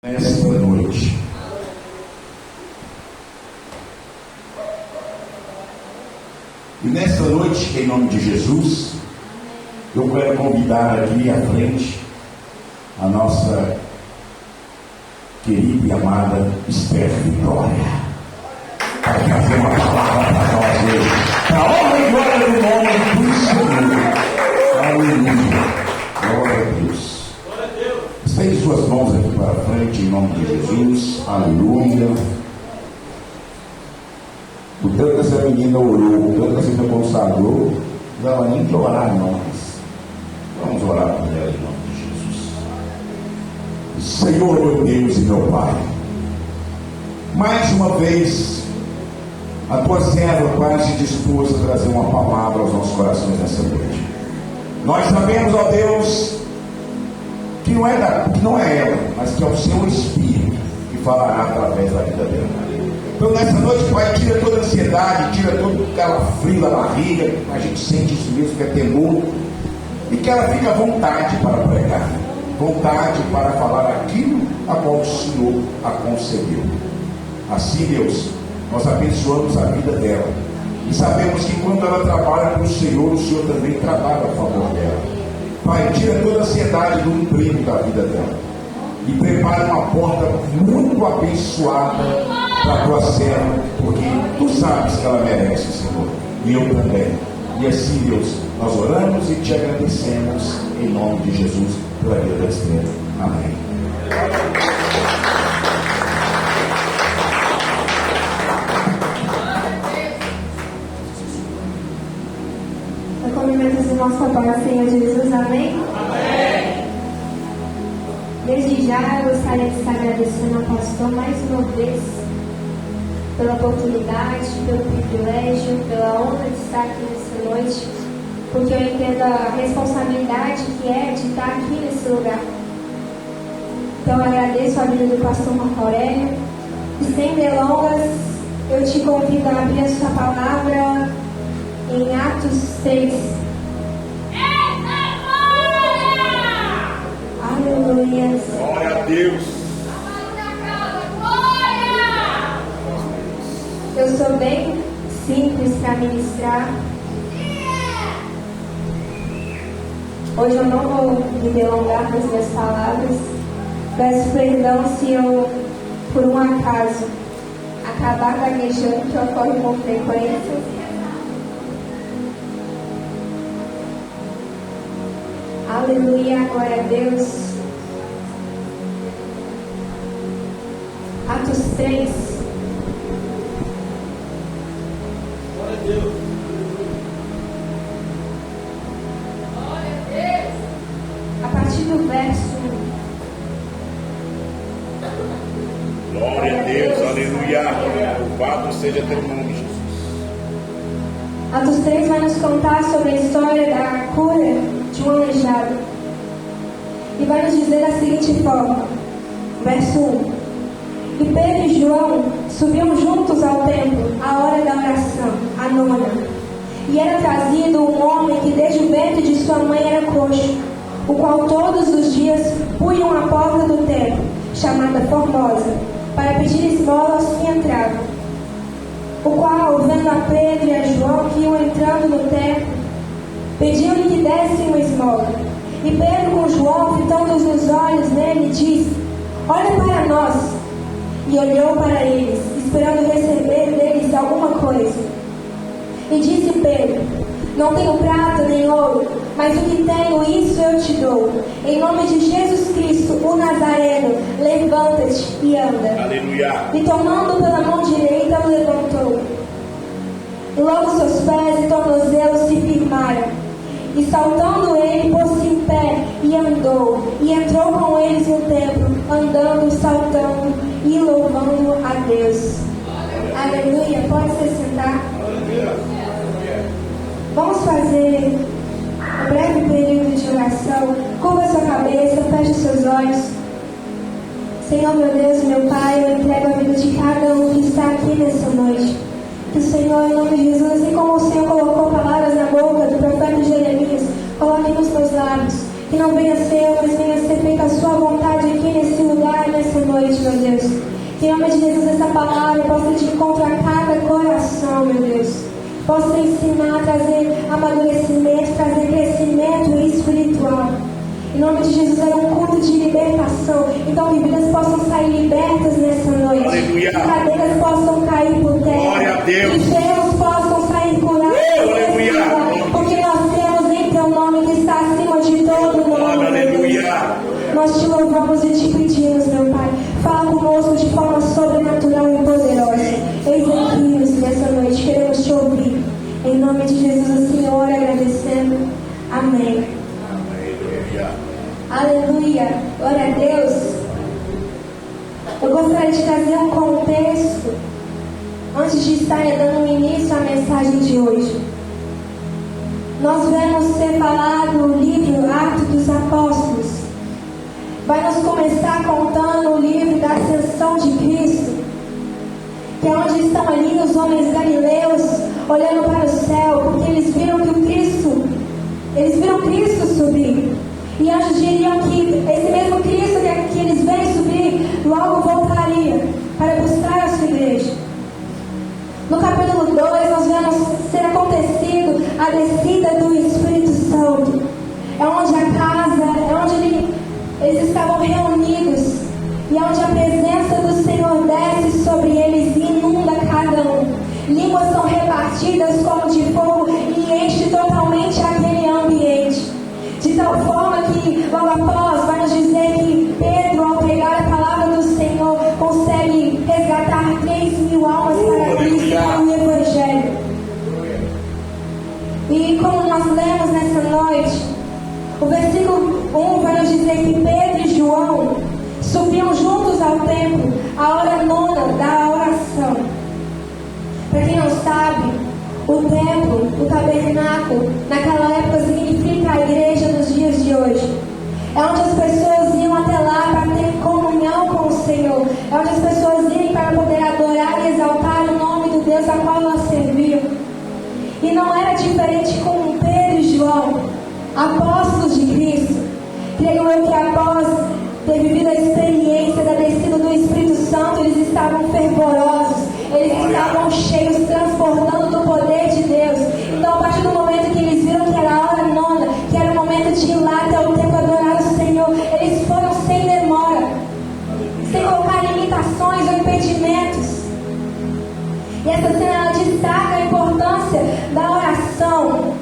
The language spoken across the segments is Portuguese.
Nesta noite, e nesta noite, em nome de Jesus, eu quero convidar aqui à frente a nossa querida e amada Esther Vitória, para trazer uma palavra para nós hoje, para a honra e glória do nome do Senhor. Aleluia, glória a Deus. Estende suas mãos aqui para frente, em nome de Jesus. Aleluia. O tanto que essa menina orou, o tanto que essa menina consagrou, não dava nem de orar, não. Vamos orar por ela, em nome de Jesus. Senhor, meu Deus e meu Pai, mais uma vez, a tua serva quase dispôs a trazer uma palavra aos nossos corações nessa noite. Nós sabemos, ó Deus, que não é ela, mas que é o seu Espírito que falará através da vida dela. Então nessa noite, Pai, tira toda a ansiedade, tira todo o calafrio da barriga, a gente sente isso mesmo, que é temor, e que ela fique à vontade para pregar, vontade para falar aquilo a qual o Senhor a concedeu. Assim, Deus, nós abençoamos a vida dela, e sabemos que quando ela trabalha para o Senhor também trabalha a favor dela. Pai, tira toda a ansiedade do emprego da vida dela e prepara uma porta muito abençoada para a tua serva, porque tu sabes que ela merece, Senhor, e eu também. E assim, Deus, nós oramos e te agradecemos em nome de Jesus pela vida da Esther. Amém. Nossa paz, Senhor Jesus, amém? Amém. Desde já eu gostaria de estar agradecendo ao pastor mais uma vez pela oportunidade, pelo privilégio, pela honra de estar aqui nessa noite, porque eu entendo a responsabilidade que é de estar aqui nesse lugar. Então eu agradeço a vida do pastor Marco Aurélio e sem delongas eu te convido a abrir a sua palavra em Atos 3. Aleluia. Glória a Deus. Eu sou bem simples para ministrar. Hoje eu não vou me delongar nas minhas palavras. Peço perdão se eu, por um acaso, acabar gaguejando, que ocorre com frequência. Aleluia, glória a Deus. Atos 3. Glória a Deus. Glória a Deus. A partir do verso 1. Glória a Deus, aleluia. Louvado seja teu nome, Jesus. Atos 3 vai nos contar sobre a história da cura de um aleijado. E vai nos dizer da seguinte forma, verso 1. E Pedro e João subiam juntos ao templo, à hora da oração, a nona. E era trazido um homem que desde o ventre de sua mãe era coxo, o qual todos os dias punham à porta do templo, chamada Formosa, para pedir esmola aos que entravam. O qual, vendo a Pedro e a João que iam entrando no templo, pediu-lhe que dessem uma esmola. E Pedro com João, fitando os olhos nele, disse: Olha para nós. E olhou para eles, esperando receber deles alguma coisa. E disse Pedro: Não tenho prata nem ouro, mas o que tenho, isso eu te dou. Em nome de Jesus Cristo, o Nazareno, levanta-te e anda. Aleluia. E tomando pela mão direita, o levantou. E logo seus pés e tornozelos se firmaram. E saltando ele, pôs-se em pé e andou. E entrou com eles no templo, andando, saltando e louvando a Deus. Aleluia. Pode se sentar. Vamos fazer um breve período de oração. Curva sua cabeça, feche seus olhos. Senhor, meu Deus, meu Pai, eu entrego a vida de cada um que está aqui nessa noite. Que o Senhor, em nome de Jesus, assim como o Senhor colocou palavras na boca do profeta Jeremias, coloque nos teus lábios. Que não venha ser eu, mas venha ser feita a sua vontade aqui nesse lugar, nessa noite, meu Deus. Que em nome de Jesus essa palavra possa te encontrar cada coração, meu Deus. Possa ensinar, trazer amadurecimento, trazer crescimento espiritual. Em nome de Jesus é um culto de libertação. Então que vidas possam sair libertas nessa noite. Aleluia. Que cadeiras possam cair por terra. Glória a Deus. Que enfermos possam sair curados. Aleluia. Porque nós temos em teu nome que está acima de todo nome. Aleluia. Nós te louvamos e te pedimos, meu Pai. Fala conosco de forma sobrenatural e poderosa. Eis aqui nessa noite, queremos te ouvir. Em nome de Jesus, o Senhor, agradecendo. Amém. Aleluia. Glória a Deus. Eu gostaria de trazer um contexto antes de estar dando início à mensagem de hoje. Nós vemos ser falado o livro Atos dos Apóstolos. Vai nos começar contando o livro da ascensão de Cristo, que é onde estão ali os homens galileus olhando para o céu, porque eles viram Cristo subir. E anjos diriam que esse mesmo Cristo que eles veem subir, logo voltaria para buscar a sua igreja. No capítulo 2, nós vemos ser acontecido a descida do Espírito Santo. É onde a casa, é onde eles estavam reunidos, e é onde a presença do Senhor desce sobre eles e inunda cada um. Línguas são repartidas como de fogo e enche totalmente aquele ambiente. De tal forma que, logo após, vai nos dizer que Pedro, ao pregar a palavra do Senhor, consegue resgatar 3.000 almas para Cristo com o Evangelho. E como nós lemos nessa noite, o versículo 1 vai nos dizer que Pedro e João subiam juntos ao templo, a hora nona da oração. Para quem não sabe, o templo, o tabernáculo, naquela época significa a igreja dos dias de hoje. É onde as pessoas iam até lá para ter comunhão com o Senhor. É onde as pessoas iam para poder adorar e exaltar o nome do Deus a qual elas serviam. E não era diferente com Pedro e João, apóstolos de Cristo. Creio eu que após ter vivido a experiência da descida do Espírito Santo, eles estavam fervorosos, eles estavam cheios, transbordando do poder de Deus. Então, a partir do momento que eles viram que era a hora nona, que era o momento de ir lá até o templo adorar o Senhor, eles foram sem demora, sem colocar limitações ou impedimentos. E essa cena ela destaca a importância da oração.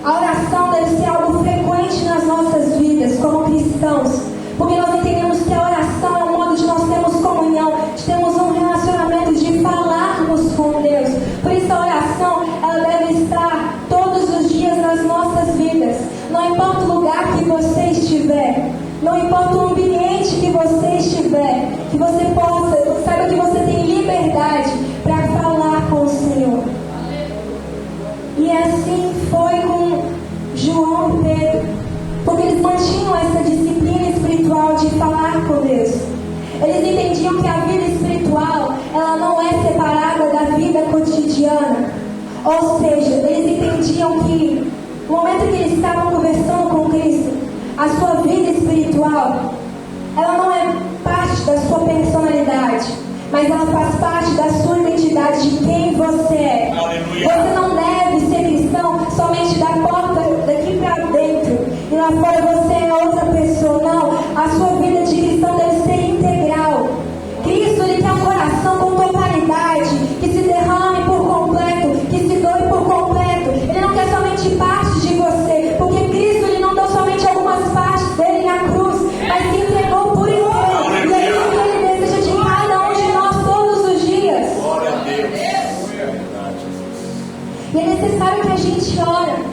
A oração deve ser algo frequente nas nossas vidas como cristãos, porque nós entendemos que a oração é um modo de nós termos comunhão, de termos um relacionamento, de falarmos com Deus. Por isso a oração ela deve estar todos os dias nas nossas vidas. Não importa o lugar que você estiver, não importa o ambiente que você estiver, que você possa, saiba que você tem liberdade para falar com o Senhor. E assim foi com João e Pedro, porque eles mantinham essa disciplina espiritual de falar com Deus. Eles entendiam que a vida espiritual ela não é separada da vida cotidiana. Ou seja, eles entendiam que no momento que eles estavam conversando com Cristo, a sua vida espiritual ela não é parte da sua personalidade, mas ela faz parte da sua identidade, de quem você é. Aleluia. Você não deve ser cristão somente da porta daqui para dentro e lá fora você é outra pessoa. Não, a sua vida de cristão deve ser integral. Cristo ele tem um coração com totalidade, que se derrame por completo, que se doe por completo. Ele não quer somente parte de você, porque Cristo ele não deu somente algumas partes dele na cruz, mas se entregou por inteiro. E é isso que ele deseja de cada um de nós todos os dias. Glória a Deus. E é necessário que a gente ore,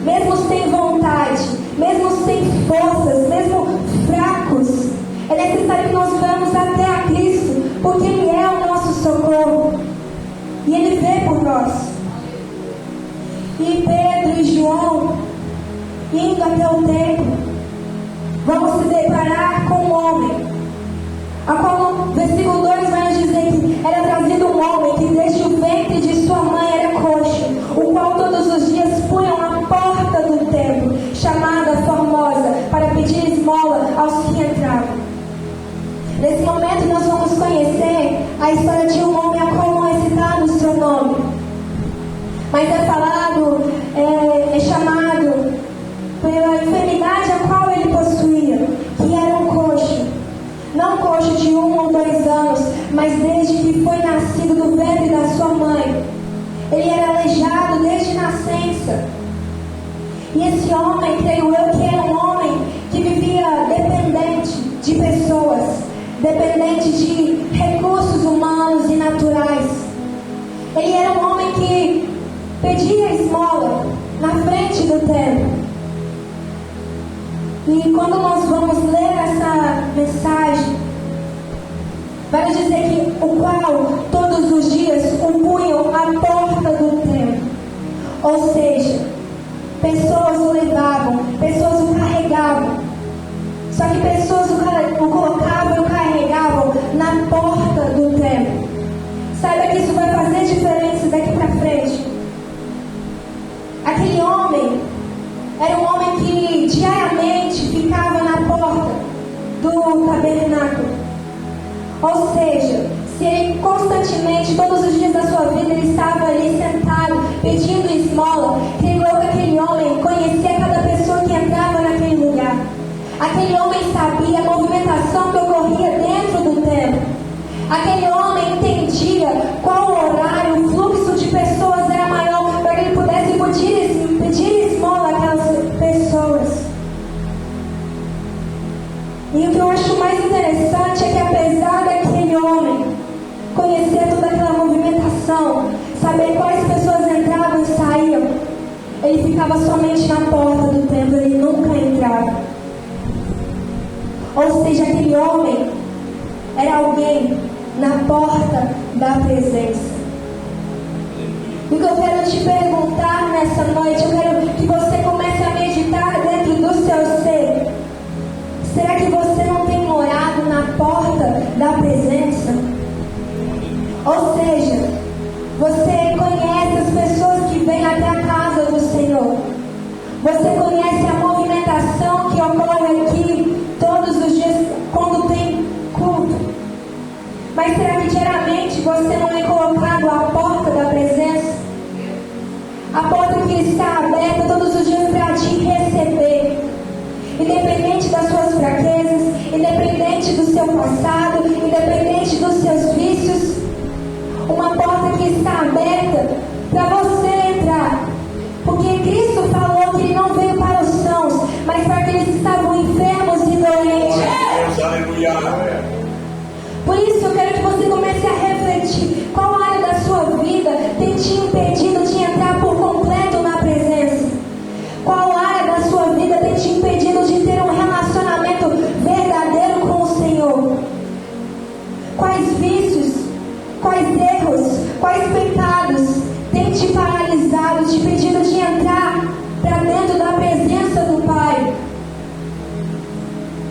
mesmo sem vontade, mesmo sem forças, mesmo fracos. É necessário que nós vamos até a Cristo, porque Ele é o nosso socorro. E Ele vê por nós. E Pedro e João, indo até o templo, vamos se deparar com um homem, a qual no versículo 2 vai nos dizer que era trazido um homem que desde o ventre de sua mãe era coxo, o qual todos os dias punham à porta do templo, chamada Formosa, para Nesse momento nós vamos conhecer a história de um homem a qual não é citado o seu nome, mas é falado, é chamado pela enfermidade a qual ele possuía, que era um coxo. Não coxo de 1 ou 2 anos, mas desde que foi nascido do ventre da sua mãe. Ele era aleijado desde nascença. E esse homem, creio eu, que era um homem que vivia dependente de pessoas, dependente de recursos humanos e naturais. Ele era um homem que pedia esmola na frente do templo. E quando nós vamos ler essa mensagem, vai nos dizer que o qual todos os dias o punham à porta do templo. Ou seja, pessoas o levavam, pessoas o carregavam. Só que pessoas o colocavam e o carregavam na porta do templo. Saiba que isso vai fazer diferença daqui para frente. Aquele homem era um homem que diariamente ficava na porta do tabernáculo. Ou seja, se ele constantemente, todos os dias da sua vida, ele estava ali sentado, pedindo esmola, creio eu que aquele homem conhecia cada pessoa que entrava naquele lugar. Aquele homem sabia a movimentação que ocorria dentro do templo. Aquele homem entendia qual o horário, o fluxo de pessoas era maior, para que ele pudesse pedir esmola àquelas pessoas. E o que eu acho mais interessante é que, apesar daquele homem conhecer toda aquela movimentação, saber quais pessoas entravam e saíam, ele ficava somente na porta do templo, ele nunca entrava. Ou seja, aquele homem era alguém na porta da presença. E o que eu quero te perguntar nessa noite, eu quero que você comece a meditar dentro do seu ser. Será que você não tem morado na porta da presença? Ou seja, você conhece as pessoas que vêm até a casa do Senhor. Você conhece a movimentação que ocorre aqui todos os dias quando tem culto. Mas será que diariamente você não é colocado à porta da presença? A porta que está aberta todos os dias para te receber. Independente das suas fraquezas, independente do seu passado, independente dos seus vícios. Uma porta que está aberta para você entrar. Porque Cristo falou que Ele não veio para os sãos, mas para aqueles que estavam enfermos e doentes. Aleluia. Por isso eu quero que você comece a refletir qual área da sua vida tem te impedido de entrar por completo na presença. Qual área da sua vida tem te impedido de ter um relacionamento verdadeiro com o Senhor? Quais vícios, quais erros, quais pecados têm te paralisado, te impedido de entrar para dentro da presença do Pai?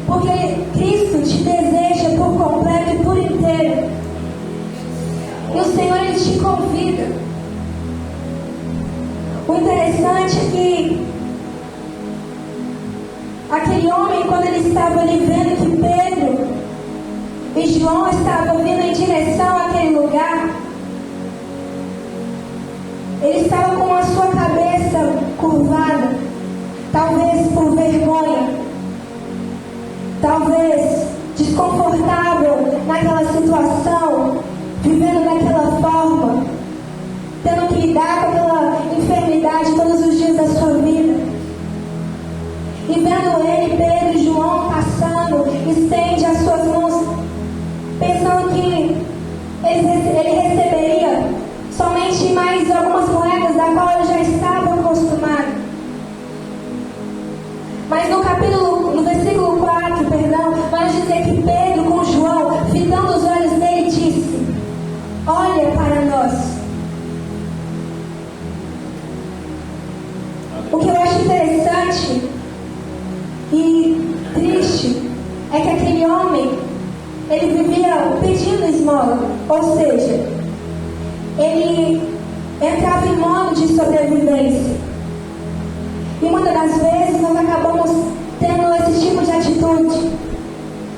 Porque Cristo te deseja por completo e por inteiro. E o Senhor, Ele te convida. O interessante é que aquele homem, quando ele estava ali vendo que Pedro e João estavam vindo em direção àquele lugar, ele estava com a sua cabeça curvada, talvez por vergonha, talvez desconfortável naquela situação, vivendo daquela forma, tendo que lidar com aquela enfermidade todos os dias da sua vida. E vendo ele, Pedro e João passando, estende as suas mãos, pensando que ele receberia somente mais algumas moedas da qual ele já estava acostumado. Mas no versículo 4, vai dizer que Pedro com João, fitando os olhos dele, disse: olha para nós. O que eu acho interessante e triste é que aquele homem, ele vivia pedindo esmola, ou seja, ele entrava em modo de sobrevivência. E muitas das vezes nós acabamos tendo esse tipo de atitude.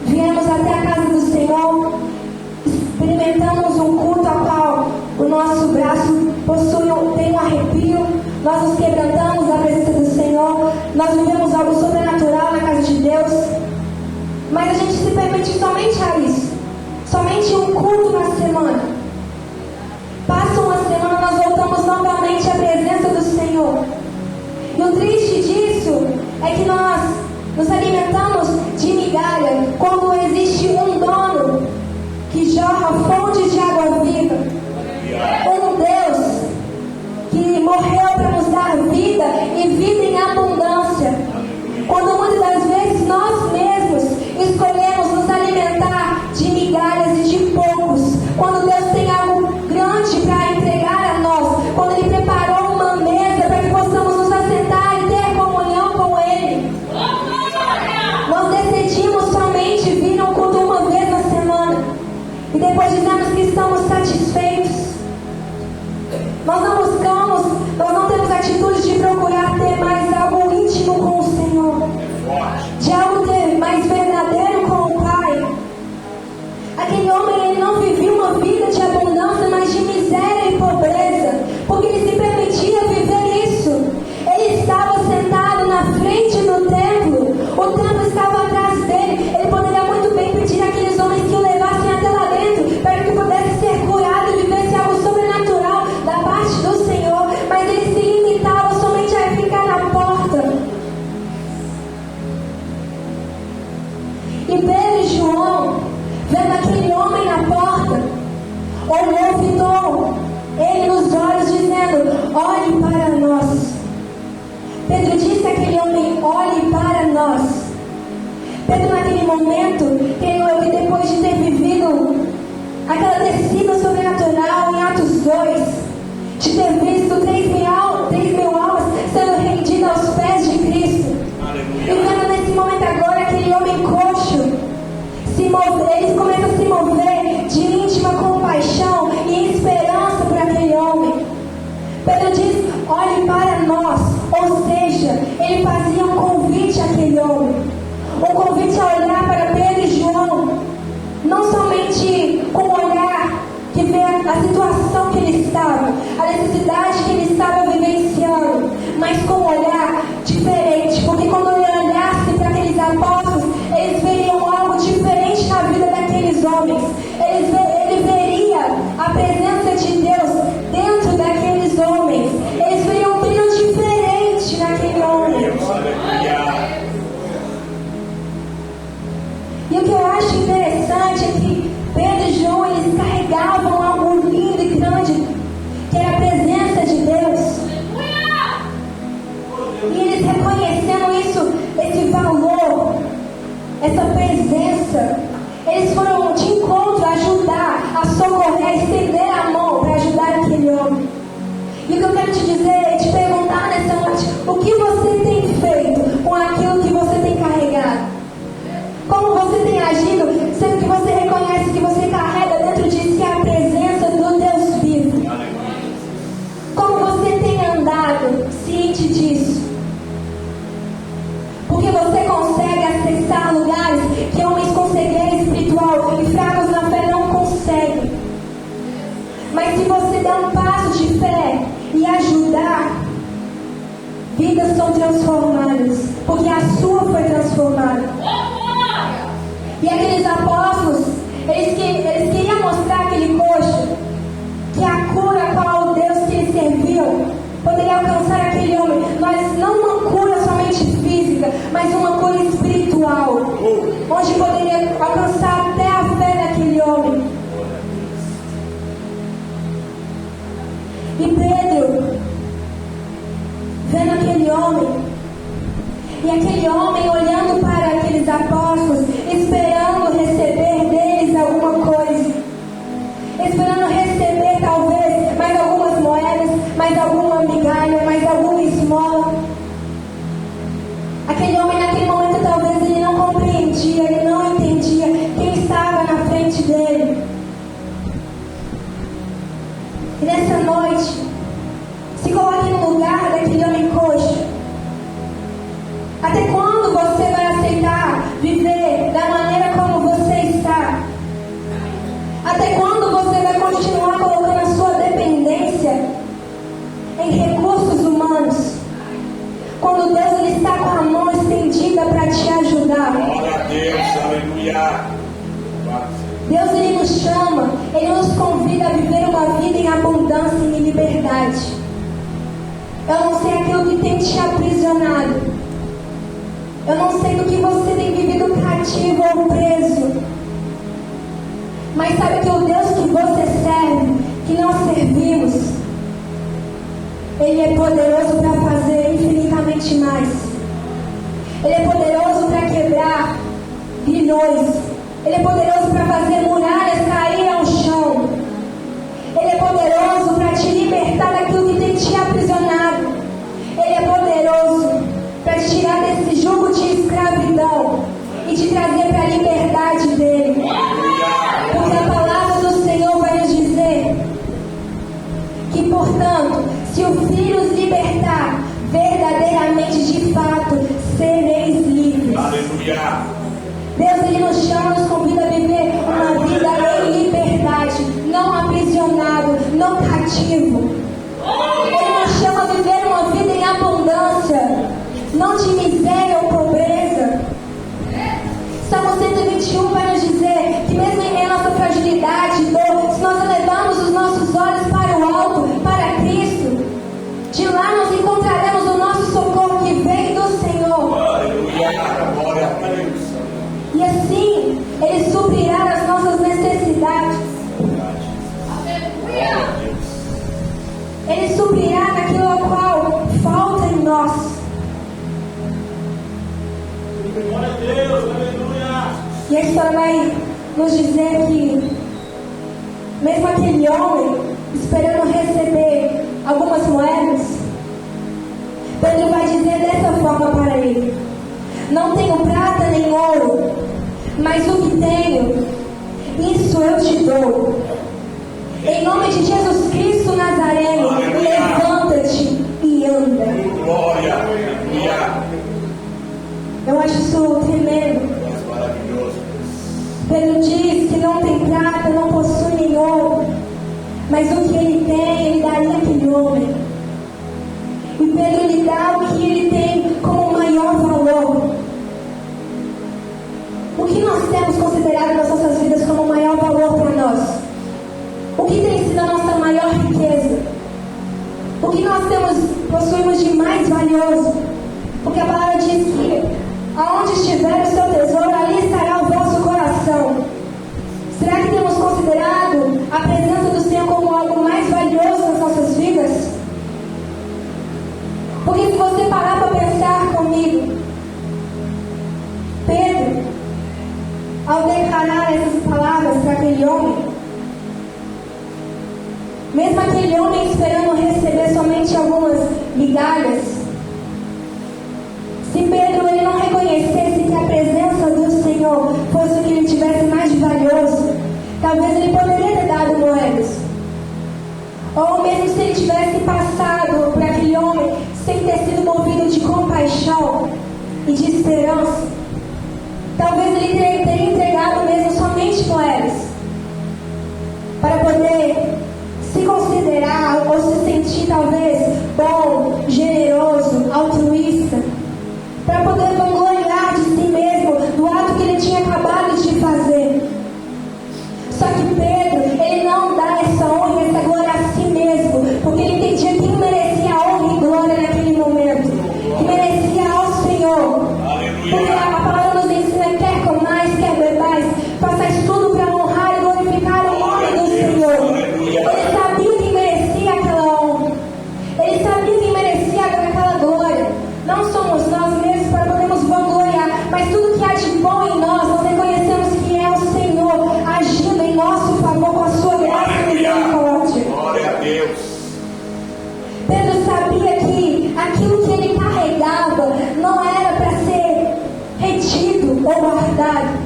Viemos até a casa do Senhor Senhor, experimentamos um culto ao qual o nosso braço tem um arrepio, nós nos quebrantamos na presença do Senhor, nós vivemos algo sobrenatural na casa de Deus, mas a gente se permite somente a isso, somente um culto na semana. Passa uma semana, nós voltamos novamente à presença do Senhor. E o triste disso é que nós nos alimentamos de migalha quando existe um dono que jorra fontes de água viva. Um Deus que morreu para nos dar vida e vida em abundância. Quando muitas das vezes nós mesmos escolhemos nos alimentar de migalhas e de poucos, quando Deus tem algo grande para entregar a nós, quando Ele preparou uma mesa para que possamos nos assentar e ter comunhão com Ele, nós decidimos somente vir ao culto uma vez na semana e depois dizemos que estamos satisfeitos. Nós não buscamos, nós não temos atitude de procurar ter mais algo íntimo com o Senhor, de algo ter mais verdadeiro com o Pai. Aquele homem, ele não vivia uma vida de abundância, mas de miséria e pobreza, porque ele se permitia viver isso. Ele estava sentado na frente do templo, o templo estava atrás dele. Ele poderia muito bem pedir àqueles homens que o levassem até lá dentro, para que pudesse ser curado e vivesse algo sobrenatural da parte do Senhor, mas ele se limitava somente a ficar na porta. E Pedro e João, vendo aquele homem na porta, olhou, fitou ele nos olhos, dizendo: olhe para nós. Pedro disse àquele homem: olhe para nós. Pedro, naquele momento, creio que depois de ter vivido aquela descida sobrenatural em Atos 2, de ter visto 3.000 almas sendo rendidas aos pés de Cristo, e vendo nesse momento agora aquele homem coxo se mover, ele começa a se mover de íntima compaixão e esperança por aquele homem. Pedro diz: olhe para nós. Ou seja, ele fazia um convite àquele homem, um convite a olhar para Pedro e João, não somente com o olhar que vê a situação que ele estava, a necessidade que ele estava vivenciando, mas com um olhar diferente, porque quando ele olhasse para aqueles apóstolos, eles veriam algo diferente na vida daqueles homens. Ele veria a presença de Deus dentro daqueles homens. Eles veriam um brilho diferente naquele homem. E o que eu acho interessante é que Pedro e João, eles carregavam algo lindo e grande, que era a presença de Deus. E eles reconhecendo isso, esse valor, essa presença, eles foram de encontro a ajudar, a socorrer, a estender a mão para ajudar aquele homem. E o que eu quero te dizer é te perguntar nessa noite: o que você tem feito com aquilo que você tem carregado? Como você tem agido, sendo que você reconhece que você carrega dentro de si a presença do Deus vivo? Como você tem andado ciente disso? Porque você consegue acessar lugares que homens com cegueira espiritual e fracos na fé não conseguem. Mas se você der um passo de fé e ajudar, vidas são transformadas, porque a sua foi transformada. E aqueles apóstolos, eles queriam mostrar àquele coxo que a cura a qual Deus que eles serviam poderia alcançar aquele homem, mas não uma cura somente física, mas uma cura espiritual, onde poderia alcançar até a fé daquele homem. E Pedro, vendo aquele homem, e aquele homem olhando para aqueles apóstolos, esperando receber deles alguma coisa, esperando receber talvez mais algumas moedas, mais alguma migalha, mais alguma esmola. Aquele homem naquele momento talvez ele não compreendia, ele não entendia quem estava na frente dele. E nessa noite, se coloque no lugar daquele homem coxo. Até quando você vai aceitar viver da maneira como você está? Até quando você vai continuar colocando a sua dependência em recursos humanos? Quando Deus ele está com a mão estendida para te ajudar. Glória a Deus, aleluia. Deus ele nos chama, ele nos convida a viver uma vida em abundância e em liberdade. Eu não sei aquilo que tem te aprisionado. Eu não sei do que você tem vivido cativo ou preso. Mas sabe que o Deus que você serve, que nós servimos, Ele é poderoso para fazer infinitamente mais. Ele é poderoso para quebrar grilhões. Ele é poderoso para fazer muralhas cair ao chão. Ele é poderoso para te libertar daquilo que tem te aprisionado. Ele é poderoso para te tirar desse jugo de escravidão e te trazer para a liberdade dele. Porque a palavra do Senhor vai nos dizer que, portanto, se o Filho os libertar, verdadeiramente, de fato, sereis livres. Aleluia. Deus ele nos chama, nos convida a viver uma vida em liberdade, não aprisionado, não cativo. Ele nos chama a viver uma vida em abundância, não de miséria ou pobreza. Salmo 121 vai nos dizer que mesmo em meio à nossa fragilidade e dor, se nós elevarmos os nossos olhos para o alto, para Cristo, de lá nós encontraremos o nosso socorro que vem do Senhor. Aleluia. Glória a Deus. E assim, Ele suprirá as nossas necessidades. Ele suprirá naquilo ao qual falta em nós. Glória a Deus, aleluia. E a história vai nos dizer que, mesmo aquele homem esperando receber algumas moedas, Pedro vai dizer dessa forma para ele: não tenho prata nem ouro, mas o que tenho, isso eu te dou. Em nome de Jesus Cristo Nazareno, levanta-te e anda. Glória, aleluia. Eu acho isso tremendo. Maravilhoso. Pedro diz que não tem prata, não possui nem ouro, mas o que ele tem, ele daria àquele homem. E Pedro lhe dá o que ele tem como maior valor. O que nós temos considerado nas nossas vidas como maior valor para nós? O que tem sido a nossa maior riqueza? O que nós possuímos de mais valioso? Porque a palavra diz que aonde estiver o seu tesouro, ali estará o vosso coração. Será que temos considerado a presença do Senhor como algo mais valioso nas nossas vidas? Porque se você parar para pensar comigo, Pedro, ao declarar essas palavras para aquele homem, mesmo aquele homem esperando receber somente algumas migalhas, se Pedro ele não reconhecesse que a presença do Senhor fosse o que ele tivesse mais de valioso, talvez ele poderia ter dado moedas. Ou mesmo se ele tivesse passado por aquele homem sem ter sido movido de compaixão e de esperança, talvez ele teria entregado mesmo somente moedas, para poder se considerar ou se sentir talvez bom, generoso, altruísta, para poder vangloriar de si mesmo do ato que ele tinha acabado de fazer. Só que Pedro, ele não dá essa honra e essa glória a si mesmo, porque ele entendia que merecia a honra e glória naquele momento, que merecia ao Senhor. Porque a palavra nos ensina: quer comais, quer bebais, façais tudo para honrar e glorificar o nome do Senhor. Ele sabia que merecia aquela honra, ele sabia que merecia aquela glória. Não somos nós mesmos para podermos vangloriar, mas tudo que há de bom em nós, nós reconhecemos que é o Senhor agindo em nosso favor com a sua graça e misericórdia. Glória a Deus. Pedro sabia que aquilo que ele carregava não era para ser retido ou guardado.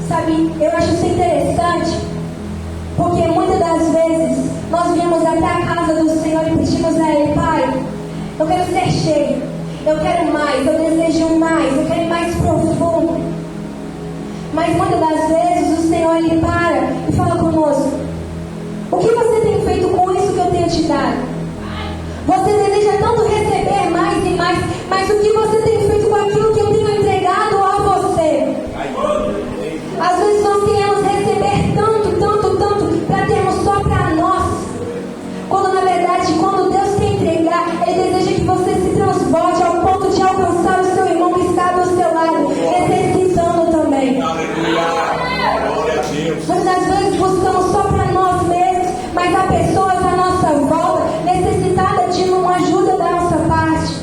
Sabe, eu acho isso interessante, porque muitas das vezes nós viemos até a casa do Senhor e pedimos a Ele: Pai, eu quero ser cheio, eu quero mais, eu desejo mais, eu quero ir mais profundo. Mas muitas das vezes o Senhor ele mas o que você tem feito com aquilo que eu tenho entregado a você? Às vezes nós queremos receber tanto, para termos só para nós, quando na verdade, quando Deus quer entregar, Ele deseja que você se transborde ao ponto de alcançar o seu irmão que está do seu lado, necessitando também. Muitas vezes buscamos só para nós mesmos, mas há pessoas à nossa volta necessitadas de uma ajuda da nossa parte.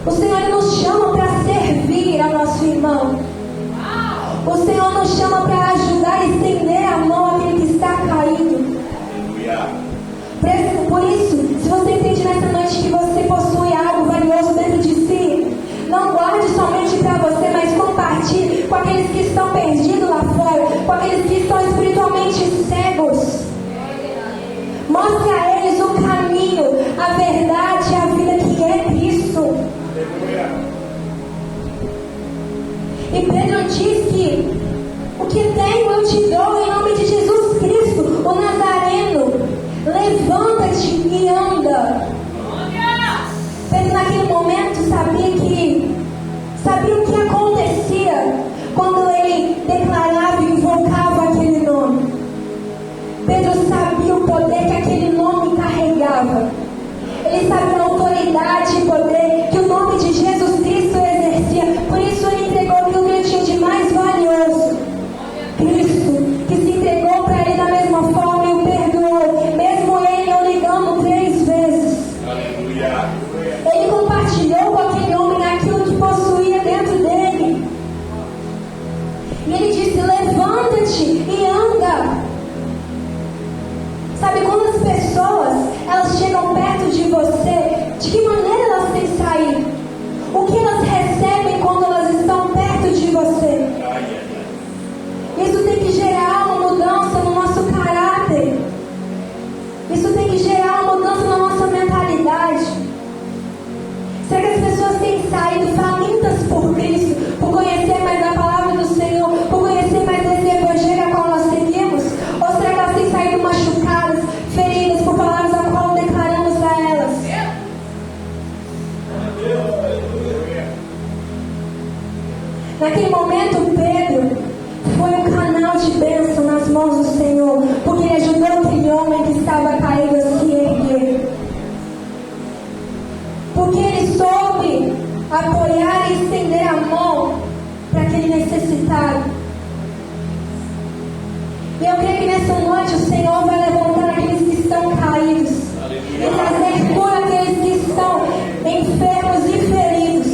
O Senhor nos chama para servir ao nosso irmão. O Senhor nos chama para ajudar e estender a mão àquele que está caído. Por isso, se você entende nessa noite que você possui algo valioso dentro de si, não guarde somente para você, mas compartilhe com aqueles que estão perdidos lá fora, com aqueles que estão espiritualmente cegos. Mostre a eles o caminho, a verdade e a vida que é Cristo. E Pedro diz que o que tenho eu te dou em nome de Jesus Cristo, o Nazareno. Levanta-te e anda. Pedro naquele momento sabia o que acontecia quando ele declarava e invocava aquele nome. Pedro sabia o poder que aquele nome carregava. Ele sabia a autoridade e poder que o nome de Jesus Cristo exercia. Por isso ele entregou aquilo que ele tinha de mais valioso. Cristo, que se entregou para ele da mesma forma e o perdoou, mesmo ele não ligando 3 vezes. Aleluia. Ele compartilhou com aquele homem aquilo que possuía dentro dele. E ele disse: levanta-te e anda. Sabe, quando as pessoas elas chegam perto de você, de que maneira elas têm que sair? O que elas recebem quando elas estão perto de você? Isso tem que gerar uma mudança no nosso caráter. Isso tem que gerar uma mudança na nossa mentalidade. Será que as pessoas têm saído famintas por Cristo, por conhecer mais a palavra do Senhor, por conhecer mais desse evangelho a qual nós seguimos? Ou será que elas têm saído machucadas, feridas por palavras a qual declaramos a elas? Naquele momento, Pedro foi um canal de bênção nas mãos do Senhor, porque ele ajudou aquele homem que estava caído a se erguer. Porque ele soube apoiar e estender a mão para aquele necessitado. E eu creio que nessa noite o Senhor vai levantar aqueles que estão caídos e trazer cura àqueles que estão enfermos e feridos.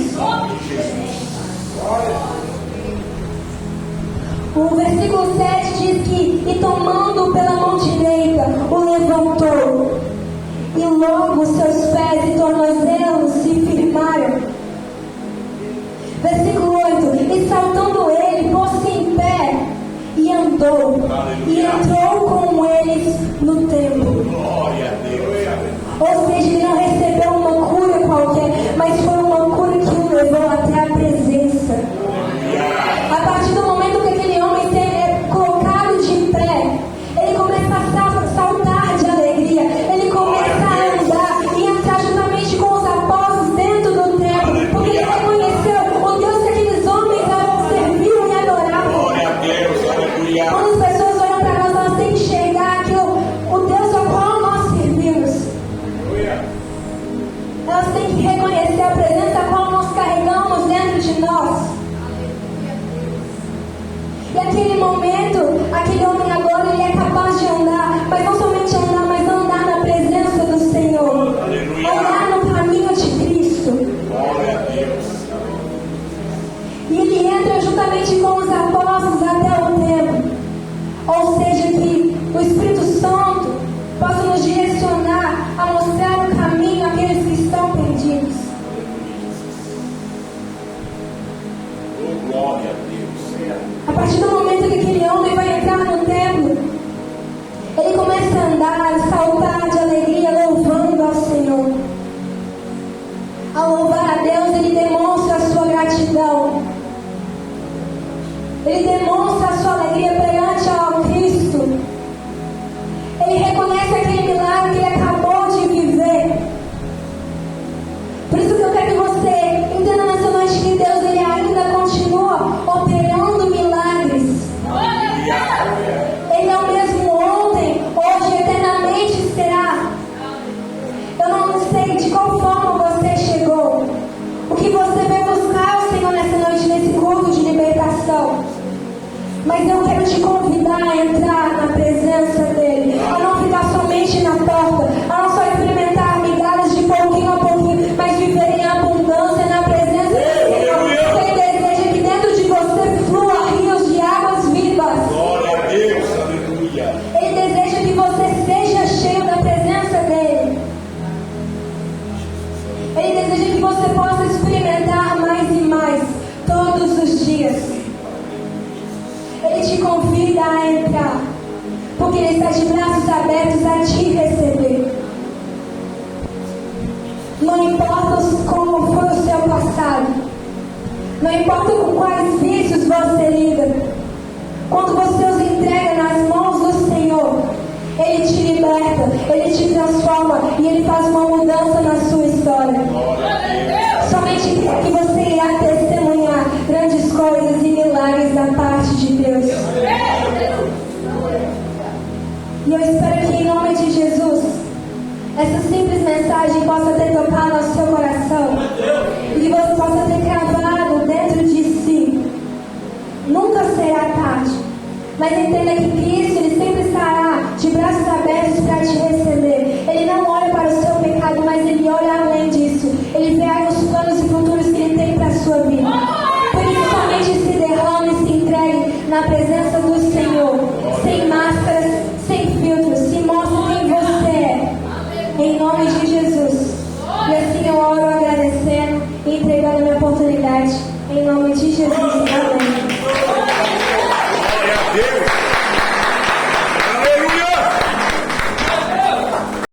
O versículo 7 diz que, e tomando pela mão direita, o levantou, e logo seus pés e tornozelos se firmaram. Versículo 8: e saltando ele, pôs-se em pé e andou, e entrou com eles no templo. Ou seja, ele não recebeu uma cura qualquer, mas foi uma cura que o levou até a presença. A partir do momento que aquele homem é colocado de pé, ele começa a saltar de alegria, ele começa a andar e entrar juntamente com os apóstolos dentro do templo, porque ele reconheceu o Deus que aqueles homens serviam e adoravam. Quando as pessoas olham para nós, elas têm que enxergar que o Deus ao qual nós servimos. Elas têm que reconhecer a presença a qual nós carregamos dentro de nós. E aquele momento, aquele homem agora, ele é capaz de andar, mas não somente andar, mas andar na presença do Senhor. Andar no caminho de Cristo. E ele entra juntamente com os apóstolos até o templo. Ou seja, que o Espírito Santo possa nos direcionar a mostrar o caminho àqueles que estão perdidos. Glória a Deus. A partir do momento que aquele homem vai entrar no templo, ele começa a andar, a saltar de alegria, louvando ao Senhor. Ao louvar a Deus, ele demonstra a sua gratidão. Ele demonstra a sua te convidar a entrar na presença dele, a não ficar somente na porta, a não só experimentar migalhas de pouquinho a pouquinho, mas viver em abundância na presença dele. Ele deseja que dentro de você flua rios de águas vivas. Glória a Deus, aleluia. Ele deseja que você seja cheio da presença dele. Ele deseja que você possa experimentar mais e mais todos os dias. Ele te convida a entrar, porque Ele está de braços abertos a te receber. Não importa como foi o seu passado, não importa com quais vícios você lida, quando você os entrega nas mãos do Senhor, Ele te liberta, Ele te transforma e Ele faz uma mudança na sua história. Somente que você irá testemunhar grandes coisas e milagres da parte de Deus. E eu espero que, em nome de Jesus, essa simples mensagem possa ter tocado ao seu coração e que você possa ter cravado dentro de si. Nunca será tarde, mas entenda que Cristo, Ele sempre estará de braços abertos para te receber. Ele não olha para o seu pecado, mas Ele olha além disso. Ele vê aí os planos e futuros que Ele tem para a sua vida. Por isso, somente se derrame e se entregue na presença do Senhor, sem máscaras, sem filtros. Se mostre quem você é, em nome de Jesus. E assim eu oro agradecendo e entregando a minha oportunidade, em nome de Jesus. Amém. Glória a Deus.